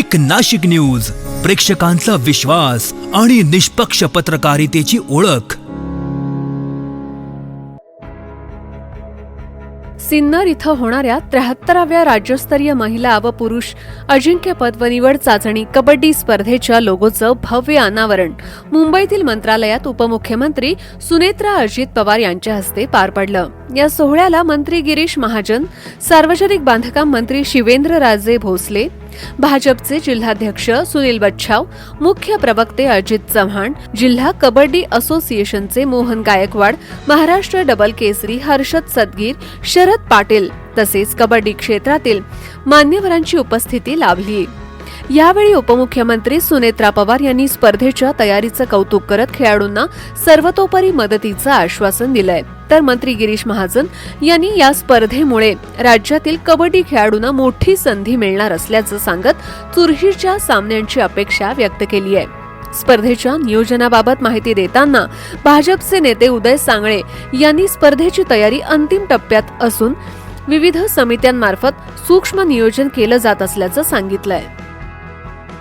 एक नाशिक न्यूज, प्रेक्षकांचा विश्वास आणि निष्पक्ष पत्रकारितेची ओळख। सिन्नर इथं होणाऱ्या 73व्या राज्यस्तरीय महिला व पुरुष अजिंक्यपद व निवड चाचणी कबड्डी स्पर्धेच्या लोगोचं भव्य अनावरण मुंबईतील मंत्रालयात उपमुख्यमंत्री सुनेत्रा अजित पवार यांच्या हस्ते पार पडलं। या सोहळ्याला मंत्री गिरीश महाजन, सार्वजनिक बांधकाम मंत्री शिवेंद्रराजे भोसले, भाजपचे जिल्हाध्यक्ष सुनील बच्छाव, मुख्य प्रवक्ते अजित चव्हाण, जिल्हा कबड्डी असोसिएशनचे मोहन गायकवाड, महाराष्ट्र डबल केसरी हर्षद सदगीर, शरद पाटील तसेच कबड्डी क्षेत्रातील मान्यवरांची उपस्थिती लाभली। यावेळी उपमुख्यमंत्री सुनेत्रा पवार यांनी स्पर्धेच्या तयारीचं कौतुक करत खेळाडूंना सर्वतोपरी मदतीचं आश्वासन दिलंय, तर मंत्री गिरीश महाजन यांनी या स्पर्धेमुळे राज्यातील कबड्डी खेळाडूंना मोठी संधी मिळणार असल्याचं सांगत चुरशीच्या सामन्यांची अपेक्षा व्यक्त केली आहे। स्पर्धेच्या नियोजनाबाबत माहिती देताना भाजपचे नेते उदय सांगळे यांनी स्पर्धेची तयारी अंतिम टप्प्यात असून विविध समित्यांमार्फत सूक्ष्म नियोजन केलं जात असल्याचं सांगितलंय।